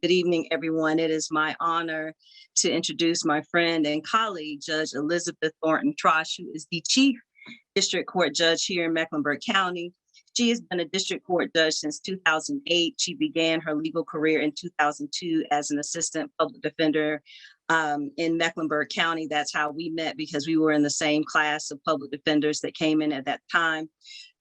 Good evening, everyone. It is my honor to introduce my friend and colleague, Judge Elizabeth Trosch, who is the Chief District Court Judge here in Mecklenburg County. She has been a District Court Judge since 2008. She began her legal career in 2002 as an Assistant Public Defender in Mecklenburg County. That's how we met, because we were in the same class of public defenders that came in at that time.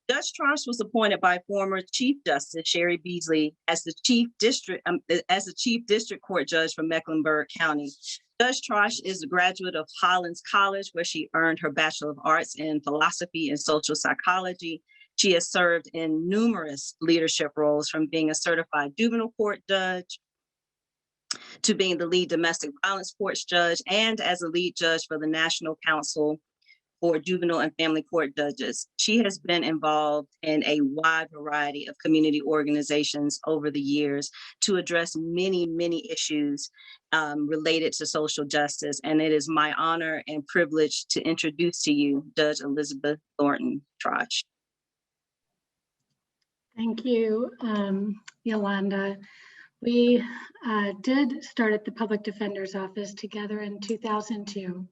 Judge Trosch was appointed by former Chief Justice Sherry Beasley as the Chief District Court Judge for Mecklenburg County. Judge Trosch is a graduate of Hollins College, where she earned her Bachelor of Arts in Philosophy and Social Psychology. She has served in numerous leadership roles, from being a certified juvenile court judge to being the lead domestic violence court judge, and as a lead judge for the National Council for Juvenile and Family Court Judges. She has been involved in a wide variety of community organizations over the years to address many, many issues related to social justice. And it is my honor and privilege to introduce to you Judge Elizabeth Thornton Trosch. Thank you, Yolanda. We did start at the Public Defender's Office together in 2002.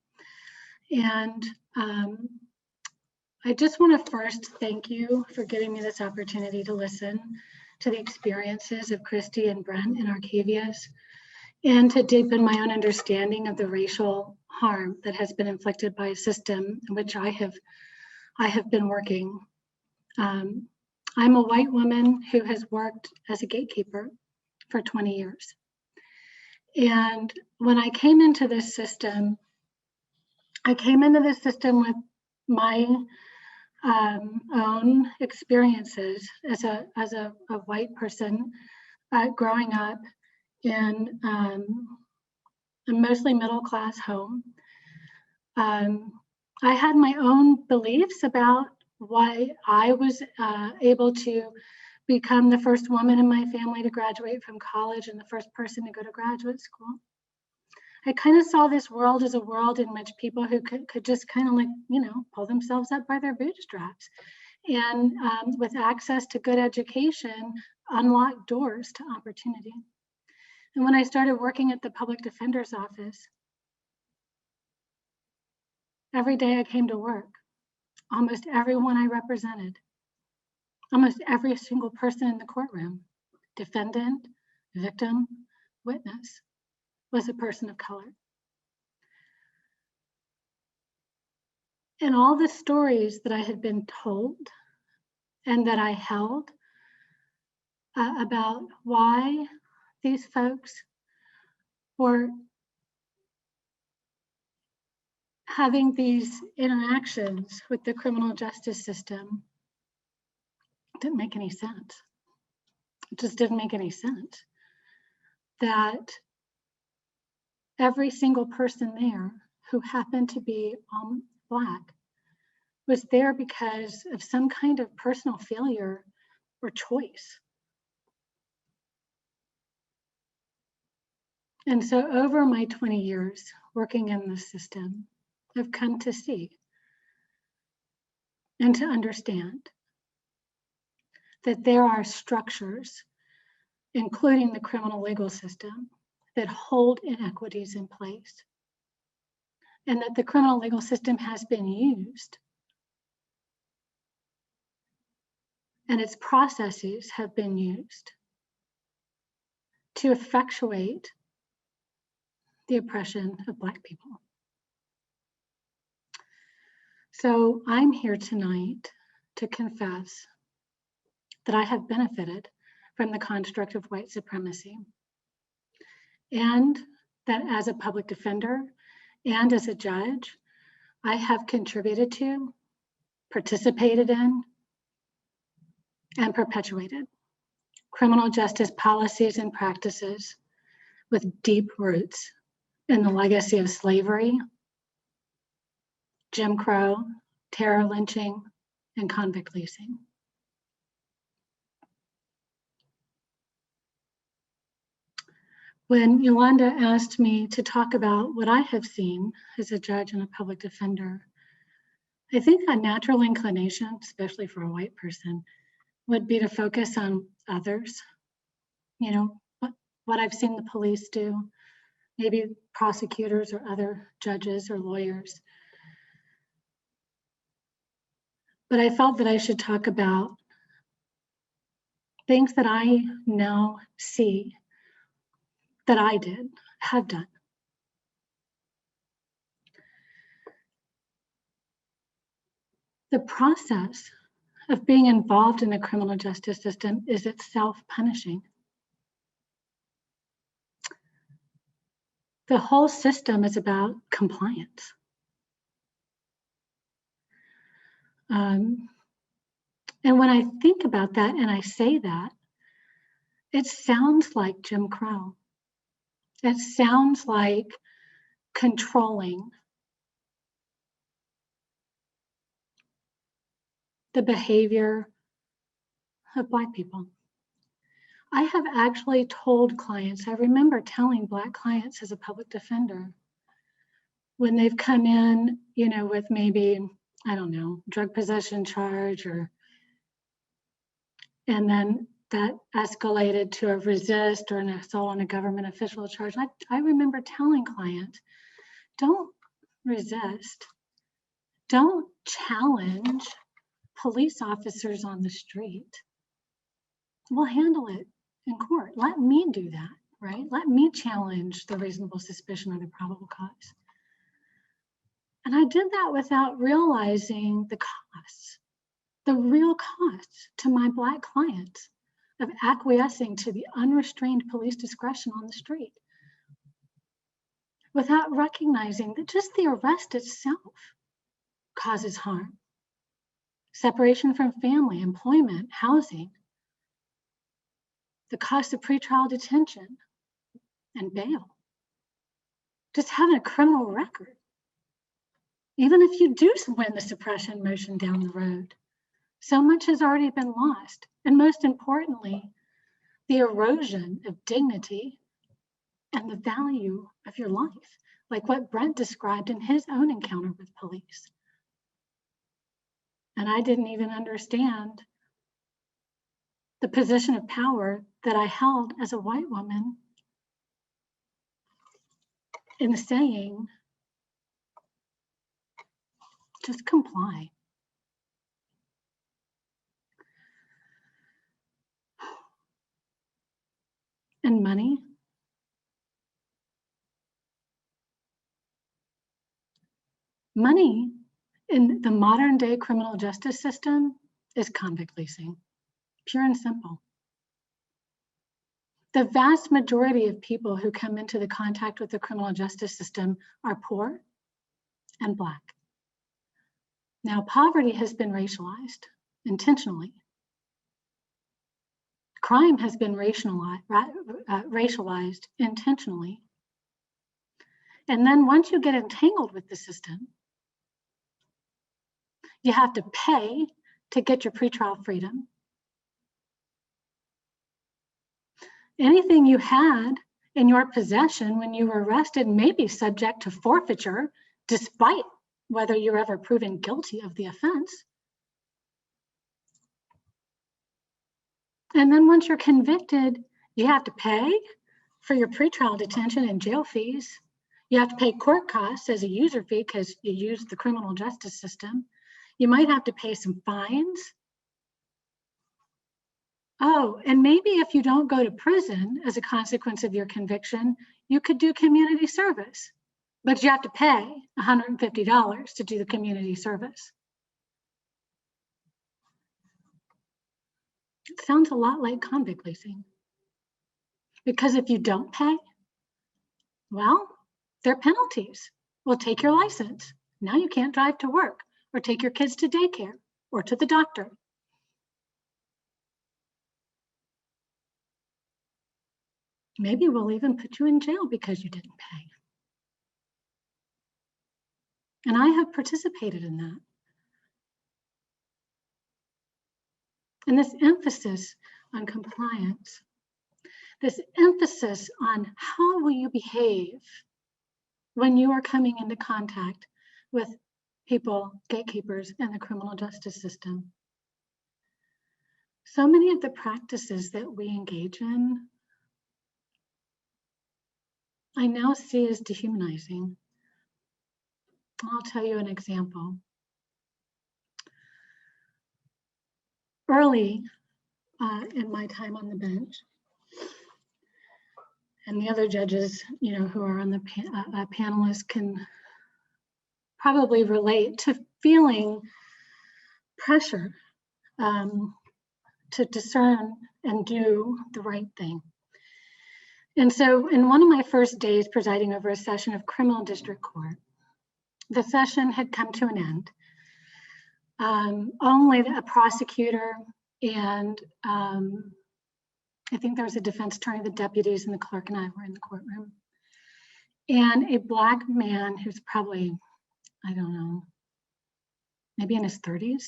And I just want to first thank you for giving me this opportunity to listen to the experiences of Christy and Brent in Arcavius, and to deepen my own understanding of the racial harm that has been inflicted by a system in which I have been working. I'm a white woman who has worked as a gatekeeper for 20 years. And when I came into this system, with my own experiences as a white person growing up in a mostly middle class home. I had my own beliefs about why I was able to become the first woman in my family to graduate from college and the first person to go to graduate school. I kind of saw this world as a world in which people who could just kind of pull themselves up by their bootstraps, and with access to good education, unlock doors to opportunity. And when I started working at the Public Defender's Office, every day I came to work, almost everyone I represented, almost every single person in the courtroom, defendant, victim, witness, was a person of color. And all the stories that I had been told and that I held about why these folks were having these interactions with the criminal justice system didn't make any sense. It just didn't make any sense. That every single person there who happened to be Black was there because of some kind of personal failure or choice. And so over my 20 years working in the system, I've come to see and to understand that there are structures, including the criminal legal system, that hold inequities in place, and that the criminal legal system has been used, and its processes have been used to effectuate the oppression of Black people. So I'm here tonight to confess that I have benefited from the construct of white supremacy, and that as a public defender and as a judge, I have contributed to, participated in, and perpetuated criminal justice policies and practices with deep roots in the legacy of slavery, Jim Crow, terror lynching, and convict leasing. When Yolanda asked me to talk about what I have seen as a judge and a public defender, I think a natural inclination, especially for a white person, would be to focus on others. You know, what I've seen the police do, maybe prosecutors or other judges or lawyers. But I felt that I should talk about things that I now see that I have done. The process of being involved in the criminal justice system is itself punishing. The whole system is about compliance. And when I think about that and I say that, it sounds like Jim Crow. It sounds like controlling the behavior of Black people. I have actually told clients, I remember telling Black clients as a public defender, when they've come in, you know, with maybe, I don't know, drug possession charge, and then that escalated to a resist or an assault on a government official charge. I remember telling clients, don't resist, don't challenge police officers on the street. We'll handle it in court. Let me do that, right? Let me challenge the reasonable suspicion or the probable cause. And I did that without realizing the costs, the real costs to my Black clients of acquiescing to the unrestrained police discretion on the street, without recognizing that just the arrest itself causes harm. Separation from family, employment, housing, the cost of pretrial detention and bail, just having a criminal record. Even if you do win the suppression motion down the road, so much has already been lost. And most importantly, the erosion of dignity and the value of your life, like what Brent described in his own encounter with police. And I didn't even understand the position of power that I held as a white woman in saying, just comply. And money. Money in the modern day criminal justice system is convict leasing, pure and simple. The vast majority of people who come into the contact with the criminal justice system are poor and Black. Now, poverty has been racialized intentionally. Crime has been racialized intentionally. And then once you get entangled with the system, you have to pay to get your pretrial freedom. Anything you had in your possession when you were arrested may be subject to forfeiture, despite whether you're ever proven guilty of the offense. And then once you're convicted, you have to pay for your pretrial detention and jail fees. You have to pay court costs as a user fee because you use the criminal justice system. You might have to pay some fines. Oh, and maybe if you don't go to prison as a consequence of your conviction, you could do community service, but you have to pay $150 to do the community service. It sounds a lot like convict leasing. Because if you don't pay, well, there are penalties. Well, take your license. Now you can't drive to work, or take your kids to daycare or to the doctor. Maybe we'll even put you in jail because you didn't pay. And I have participated in that. And this emphasis on compliance, this emphasis on how will you behave when you are coming into contact with people, gatekeepers in the criminal justice system. So many of the practices that we engage in I now see as dehumanizing. I'll tell you an example. Early in my time on the bench, and the other judges, who are on the panelists can probably relate to feeling pressure to discern and do the right thing. And so in one of my first days presiding over a session of criminal district court, the session had come to an end. Only a prosecutor and I think there was a defense attorney, the deputies and the clerk and I were in the courtroom. And a Black man who's probably, I don't know, maybe in his 30s,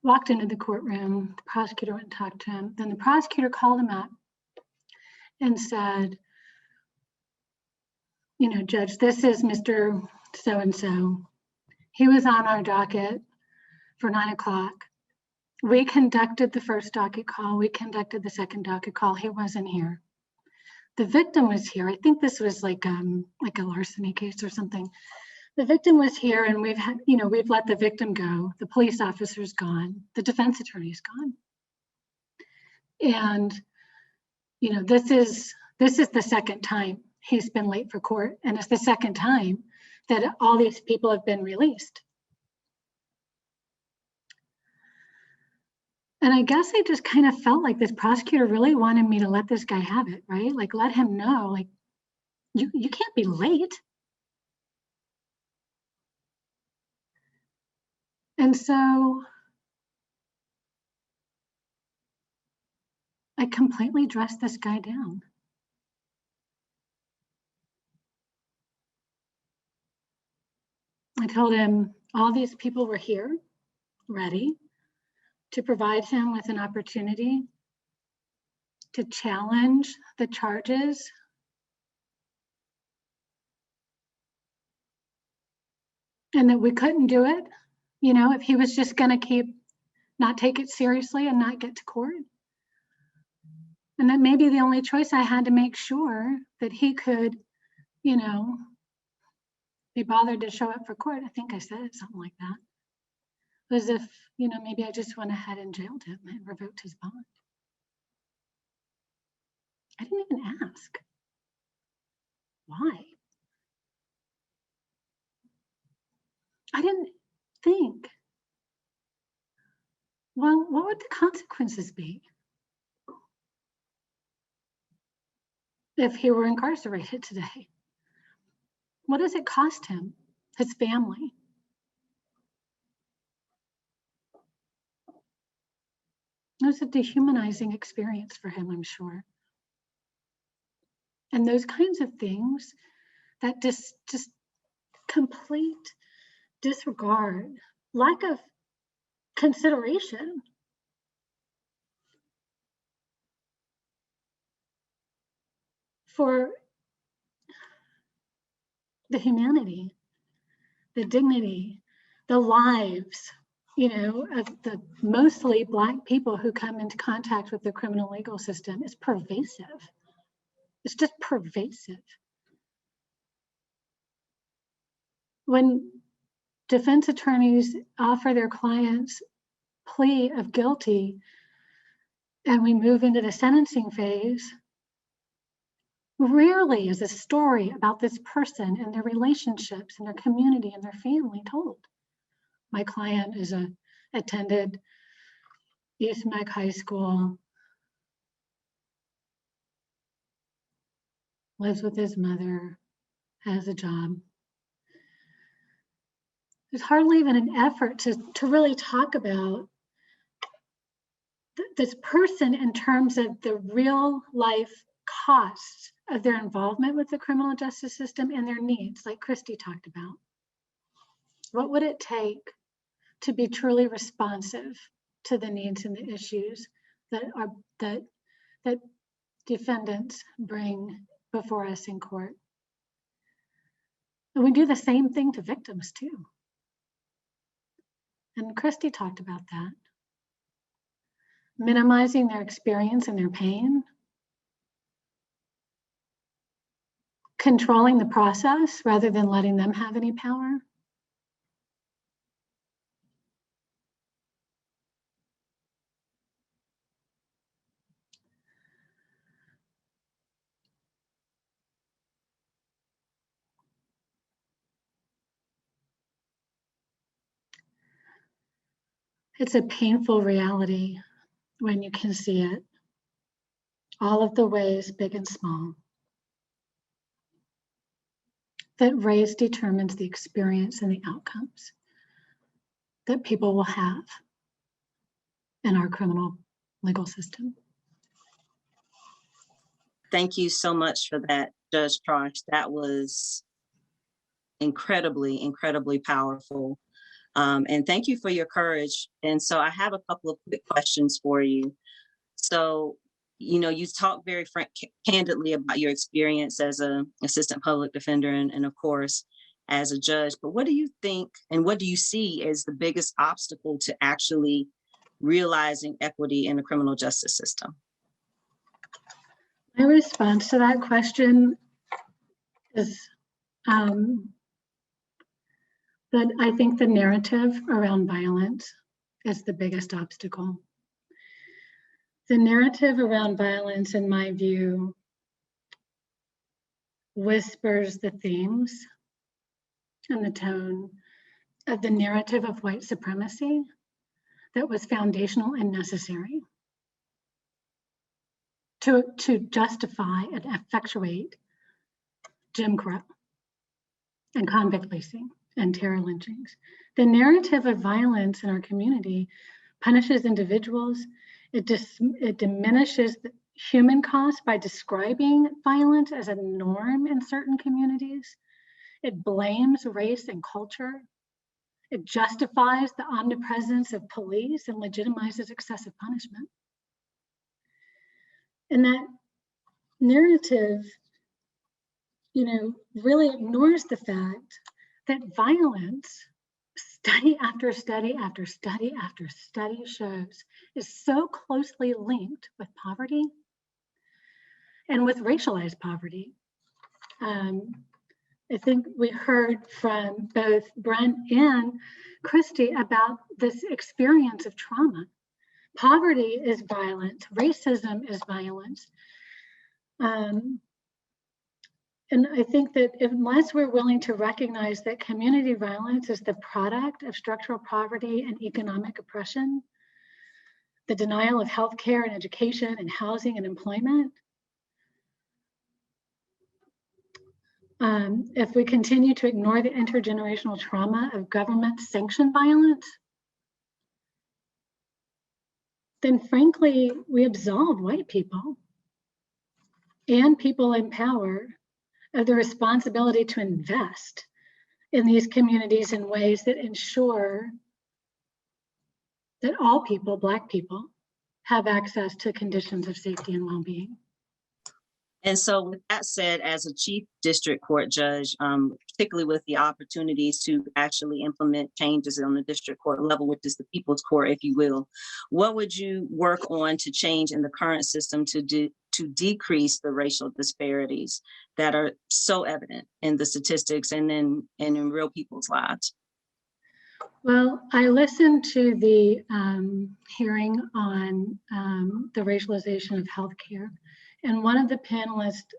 walked into the courtroom. The prosecutor went and talked to him. Then the prosecutor called him up and said, Judge, this is Mr. So-and-so. He was on our docket for 9 o'clock. We conducted the first docket call. We conducted the second docket call. He wasn't here. The victim was here. I think this was like a larceny case or something. The victim was here, and we've let the victim go. The police officer's gone. The defense attorney's gone. And this is the second time he's been late for court, and it's the second time that all these people have been released. And I guess I just kind of felt like this prosecutor really wanted me to let this guy have it, right? Like, let him know, like, you can't be late. And so I completely dressed this guy down. I told him all these people were here, ready, to provide him with an opportunity to challenge the charges, and that we couldn't do it, if he was just going to not take it seriously and not get to court. And that maybe the only choice I had to make sure that he could, be bothered to show up for court. I think I said something like that. As if, maybe I just went ahead and jailed him and revoked his bond. I didn't even ask. Why? I didn't think, well, what would the consequences be if he were incarcerated today? What does it cost him, his family? It was a dehumanizing experience for him, I'm sure. And those kinds of things, that just complete disregard, lack of consideration for the humanity, the dignity, the lives, of the mostly Black people who come into contact with the criminal legal system is pervasive. It's just pervasive. When defense attorneys offer their clients plea of guilty and we move into the sentencing phase, rarely is a story about this person and their relationships and their community and their family told. My client attended East Mac High School, lives with his mother, has a job. There's hardly even an effort to really talk about this person in terms of the real life costs of their involvement with the criminal justice system and their needs, like Christy talked about. What would it take to be truly responsive to the needs and the issues that defendants bring before us in court? And we do the same thing to victims too. And Christy talked about that. Minimizing their experience and their pain, controlling the process rather than letting them have any power. It's a painful reality when you can see it, all of the ways, big and small, that race determines the experience and the outcomes that people will have in our criminal legal system. Thank you so much for that, Judge Trosch. That was incredibly, incredibly powerful. And thank you for your courage. And so I have a couple of quick questions for you. So, you talk very candidly about your experience as an assistant public defender and of course, as a judge. But what do you think and what do you see as the biggest obstacle to actually realizing equity in the criminal justice system? My response to that question is that I think the narrative around violence is the biggest obstacle. The narrative around violence, in my view, whispers the themes and the tone of the narrative of white supremacy that was foundational and necessary to justify and effectuate Jim Crow and convict leasing and terror lynchings. The narrative of violence in our community punishes individuals. It diminishes the human cost by describing violence as a norm in certain communities. It blames race and culture. It justifies the omnipresence of police and legitimizes excessive punishment. And that narrative, really ignores the fact that violence, study after study after study after study shows, is so closely linked with poverty and with racialized poverty. I think we heard from both Brent and Christy about this experience of trauma. Poverty is violence, racism is violence. And I think that unless we're willing to recognize that community violence is the product of structural poverty and economic oppression, the denial of healthcare and education and housing and employment, if we continue to ignore the intergenerational trauma of government-sanctioned violence, then frankly, we absolve white people and people in power of the responsibility to invest in these communities in ways that ensure that all people, Black people, have access to conditions of safety and well-being. And so with that said, as a chief district court judge, particularly with the opportunities to actually implement changes on the district court level, which is the people's court, if you will, what would you work on to change in the current system to decrease the racial disparities that are so evident in the statistics and in real people's lives? Well, I listened to the hearing on the racialization of healthcare, and one of the panelists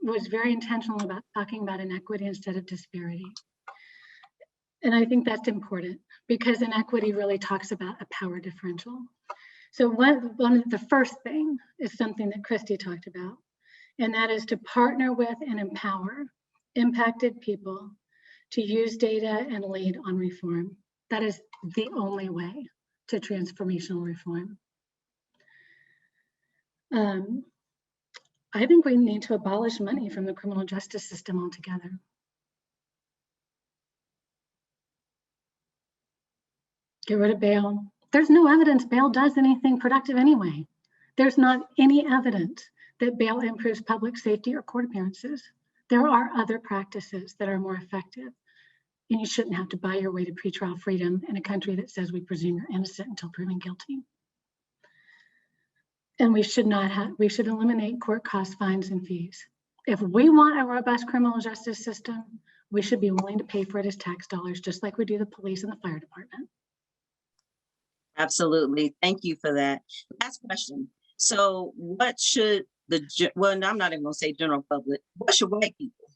was very intentional about talking about inequity instead of disparity. And I think that's important because inequity really talks about a power differential. So one of the first thing is something that Christy talked about, and that is to partner with and empower impacted people to use data and lead on reform. That is the only way to transformational reform. I think we need to abolish money from the criminal justice system altogether. Get rid of bail. There's no evidence bail does anything productive anyway. There's not any evidence that bail improves public safety or court appearances. There are other practices that are more effective. And you shouldn't have to buy your way to pretrial freedom in a country that says we presume you're innocent until proven guilty. And we should eliminate court costs, fines, and fees. If we want a robust criminal justice system, we should be willing to pay for it as tax dollars, just like we do the police and the fire department. Absolutely. Thank you for that. Last question. So what should well, I'm not even going to say general public, what should white people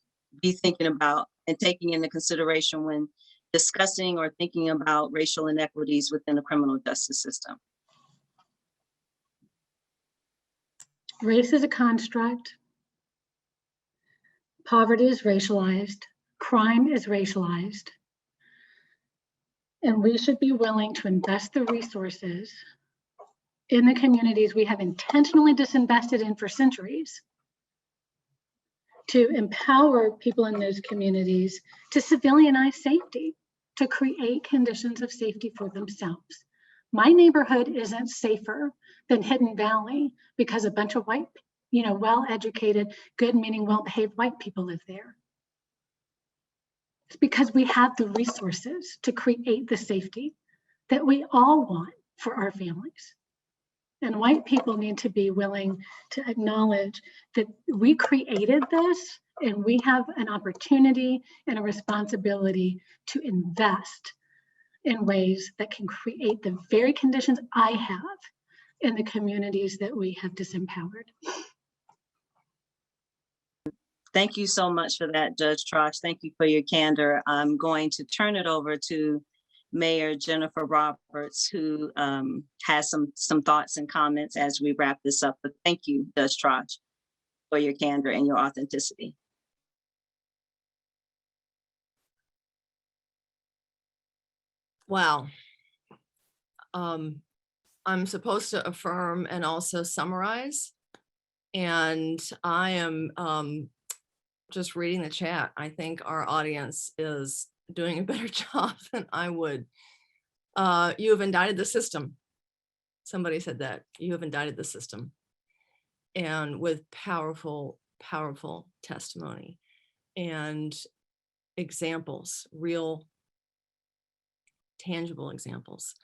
be thinking about and taking into consideration when discussing or thinking about racial inequities within the criminal justice system? Race is a construct. Poverty is racialized. Crime is racialized. And we should be willing to invest the resources in the communities we have intentionally disinvested in for centuries to empower people in those communities to civilianize safety, to create conditions of safety for themselves. My neighborhood isn't safer than Hidden Valley because a bunch of white, well-educated, good meaning, well-behaved white people live there. It's because we have the resources to create the safety that we all want for our families. And white people need to be willing to acknowledge that we created this and we have an opportunity and a responsibility to invest in ways that can create the very conditions I have in the communities that we have disempowered. Thank you so much for that, Judge Trosch. Thank you for your candor. I'm going to turn it over to Mayor Jennifer Roberts, who has some thoughts and comments as we wrap this up. But thank you, Judge Trosch, for your candor and your authenticity. Wow. I'm supposed to affirm and also summarize. And I am just reading the chat. I think our audience is doing a better job than I would. You have indicted the system. Somebody said that. You have indicted the system. And with powerful, powerful testimony and examples, real, tangible examples.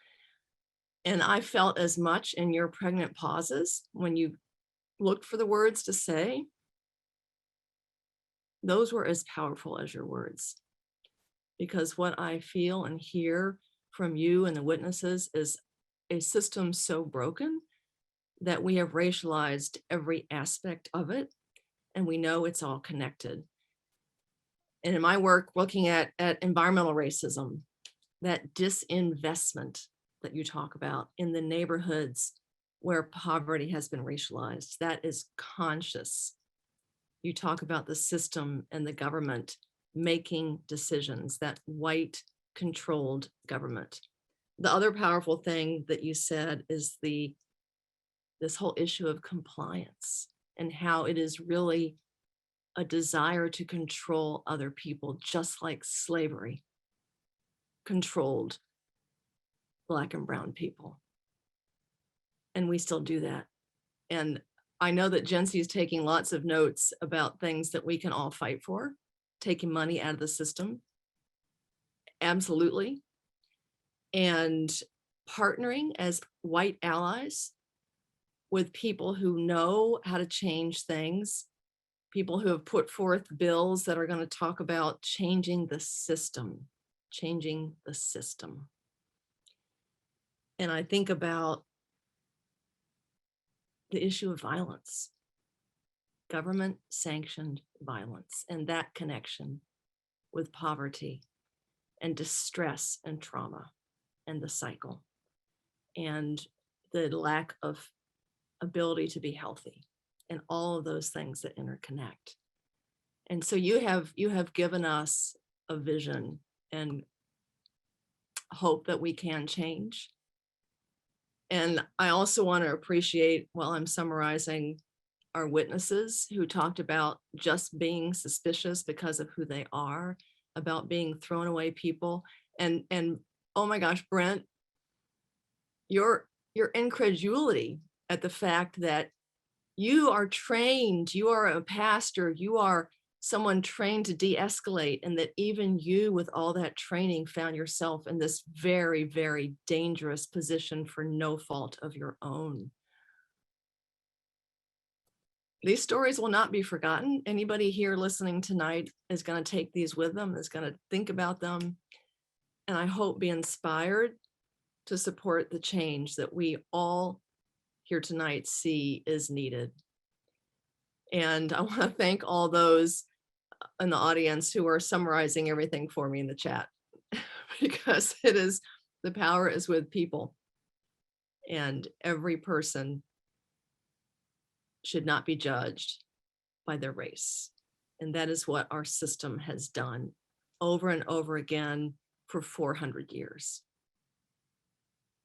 And I felt as much in your pregnant pauses when you looked for the words to say. Those were as powerful as your words. Because what I feel and hear from you and the witnesses is a system so broken that we have racialized every aspect of it, and we know it's all connected. And in my work looking at environmental racism, that disinvestment that you talk about in the neighborhoods where poverty has been racialized, that is conscious. You talk about the system and the government making decisions, that white controlled government. The other powerful thing that you said is this whole issue of compliance and how it is really a desire to control other people, just like slavery controlled Black and brown people. And we still do that. And I know that Jency is taking lots of notes about things that we can all fight for, taking money out of the system. Absolutely. And partnering as white allies with people who know how to change things, people who have put forth bills that are going to talk about changing the system, changing the system. And I think about the issue of violence, government sanctioned violence, and that connection with poverty and distress and trauma and the cycle and the lack of ability to be healthy and all of those things that interconnect. And so you have given us a vision and hope that we can change. And I also want to appreciate, while I'm summarizing, our witnesses who talked about just being suspicious because of who they are, about being thrown away people. And oh my gosh, Brent, your incredulity at the fact that you are trained, you are a pastor, you are someone trained to de-escalate, and that even you with all that training found yourself in this very, very dangerous position for no fault of your own. these stories will not be forgotten. Anybody here listening tonight is going to take these with them, is going to think about them, and I hope be inspired to support the change that we all here tonight see is needed. And I want to thank all those in the audience who are summarizing everything for me in the chat, because the power is with people, and every person should not be judged by their race. And that is what our system has done over and over again for 400 years.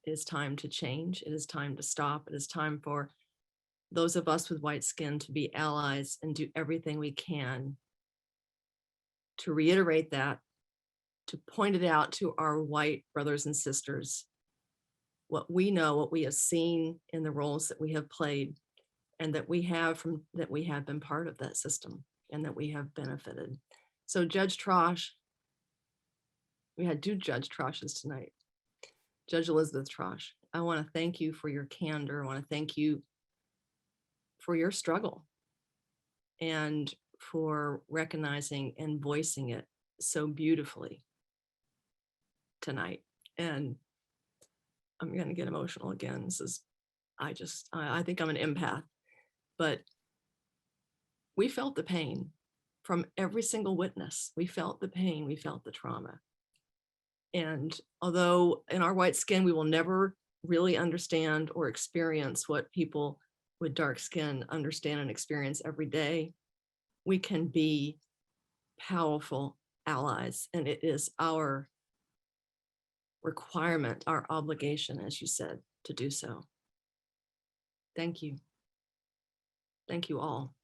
It is time to change. It is time to stop. It is time for those of us with white skin to be allies and do everything we can to reiterate that, to point it out to our white brothers and sisters, what we know, what we have seen in the roles that we have played, and that we have been part of that system and that we have benefited. So Judge Trosch, we had 2 Judge Trosches tonight. Judge Elizabeth Trosch, I want to thank you for your candor. I want to thank you for your struggle and for recognizing and voicing it so beautifully tonight. And I'm going to get emotional again. I think I'm an empath, but we felt the pain from every single witness. We felt the pain, we felt the trauma. And although in our white skin, we will never really understand or experience what people with dark skin understand and experience every day, we can be powerful allies. And it is our requirement, our obligation, as you said, to do so. Thank you. Thank you all.